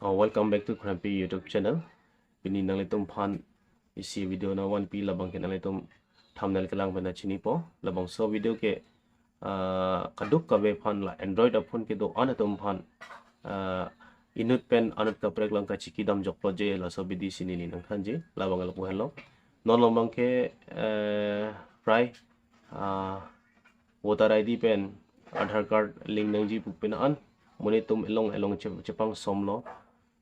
Welcome back to Hempi YouTube channel. Pini nang litum pan isi video na 1p labang ke nang litum thumbnail ke lang bana chini po labang so video ke kaduk ka be pan la Android phone ke do anatum pan inut pen anut ka prek lang ka chiki dam jok pro je la so bidi sini ni nang khanji labang al ko hello non lomang ke fry voter ID pen Aadhar card link nang ji puk pen an monitum elong chepang somlo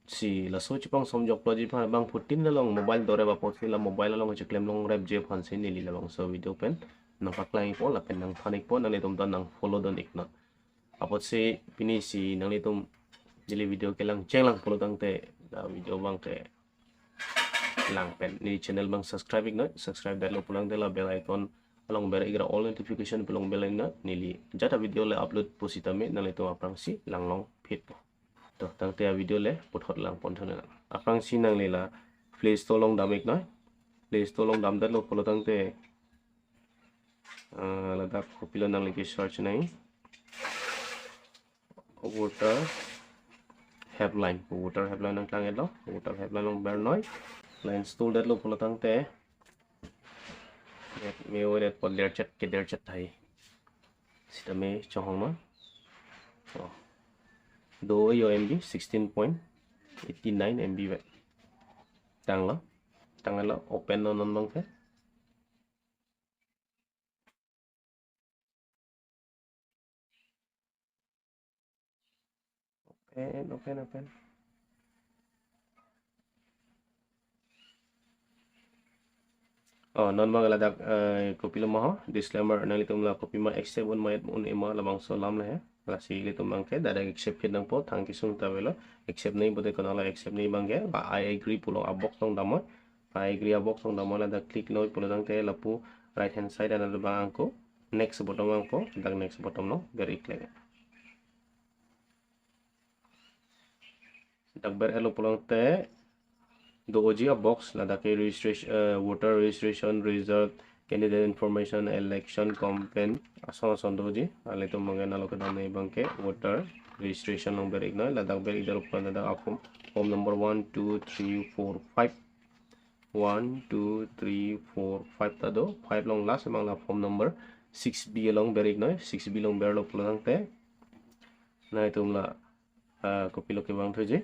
si la so chipang som jok loji pha bang putin la long mobile dore ba potri la mobile la long chiklem long rep je phan sin ni la long so video pen nang paklai po la pen nang thanik po nang litum dan nang follow don ikna apot se pini si nang litum jeli video ke lang cheng lang follow tang te video bang ke lang pen ni channel bang subscribe ikna subscribe dalo pulang de la bell icon along bell igra all notification pulang bell na nili jata video le upload positame nang litum aprang si lang long fit po to tang te video le puthot lang pon thona aprang sinang lela play store long damik noi play store long dam dat lo polo tang te la da kopilo nang leki search nai water helpline nang tang elo water helpline long ber noi line store dat lo polo tang te me ore pol der chat thai sita me chohong no do yo MB 16.89 MB vậy tăng lo open non bang thế open non bang là dak copy lo mo disclaimer nang litum la copy ma accept on my un ema la bang so lam le he la si litum bang ke direct accept pin nang po thang ki sung ta velo accept nei bode kono la accept nei bang ke ba I agree pulo a box tong damo I agree a box tong damo la da click noi pulo dang te la pu right hand side ana la bang ko next bottom bang po dak next bottom no very clear dak ber elo pulo te do oji a box la da ke registration voter registration result candidate information election campaign ason doji ale to mangena lo kadam nei bangke voter registration number igna la dak ber idar upon da apum form number 1 2 3 4 5 1 2 3 4 5 ta do 5 long last mang la form number 6b long ber igna 6b long ber lo pulang te na itum la copy lo ke bang thoje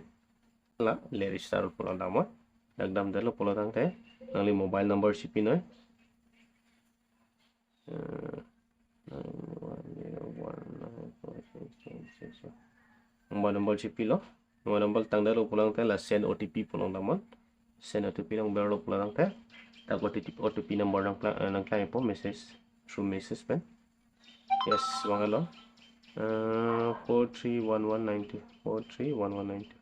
la le register pulang damo dagdam dalo pulo tang te nangli mobile number sipi noi mobile number sipi lo mobile number tang dalo pulang te la send OTP pulang damon send OTP long berlo pulang te tak OTP number nang klai po message through message pen yes wangalo 431190 431190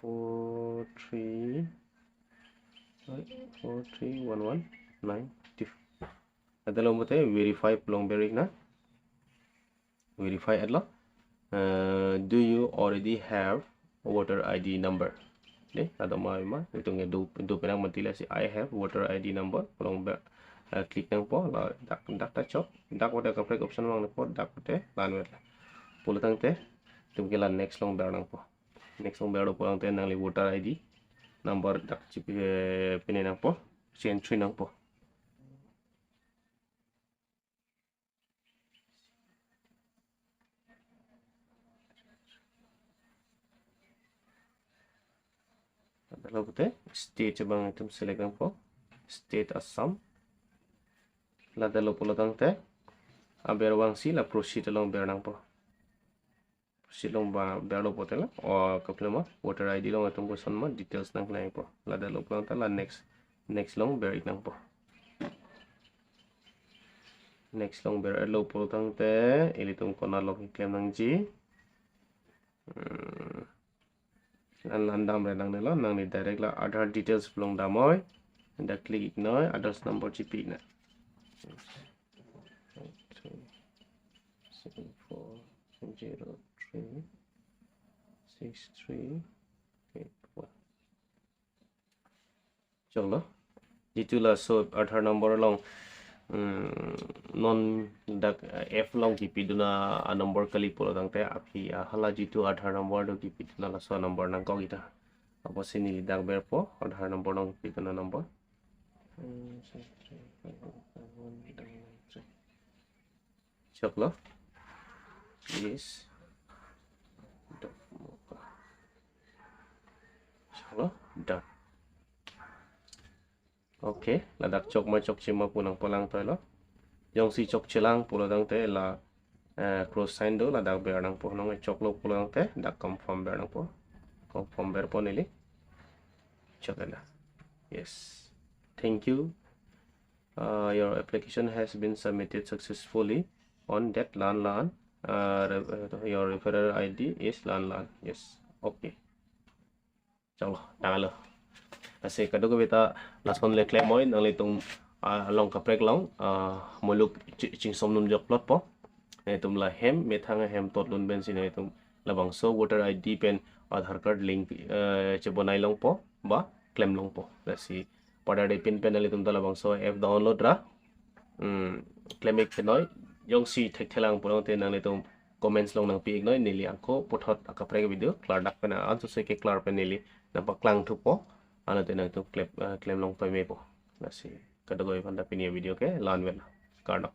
431190 adalo mote verify long berik na verify adlo do you already have voter ID number ne adama ma itung do penang matila si I have voter ID number long ber click nang po la dak ta chop dak wada ka prek option mang po dak te lan wet pulutang te tum ke la next long ber nang po next long ber do pulang te nang li voter ID number dak chip pine nang po entry nang po adalah pute state bang itum select nang po state Assam la dalo pulang te aber wang si la proceed long ber nang po silong ba berlo potela o kaplama voter ID long atum ko sonma details nang klai po la dalo pulang ta la next long ber nang po next long ber lo pulang te ilitum kona log claim nang ji landam re nang nelo nang ni direct la Aadhar details pulang damoy and click ignore others number gp na 7403638 chong lo jitu la so Aadhar number long non dak F long ki piduna a number kali polo dang te api a halaji tu Aadhar number do ki piduna la so number nang ko kita apa sini dak ber po Aadhar number nang piduna number chok lo yes chok lo dot okay ladak chok ma chok chima punang polang to lo yang si chok chilang pulo dang te la cross sign do la dak ber nang po nang chok lo pulo dang te dak confirm ber nang po confirm ber po nili chok la yes thank you your application has been submitted successfully on that lan your referral ID is lan yes okay chalo tangalo kasi kado ko beta lason le claim mo nang litong long ka prek long muluk ching som num jok plot po tum la hem me thang hem tot lun ben sin tum labang so voter ID pen Aadhar card link che bonai long po ba claim long po kasi pada de pin pen ali tum ta labang so app download ra claim ek noi yong si thek thelang pulong te nang litum comments long nang pi noi nili angko puthot aka prek video klar dak pen an so se ke klar pen nili nampak klang thu po ano te nang tu claim long pa me po kasi kada go ipanda pinia video ke lan vel karno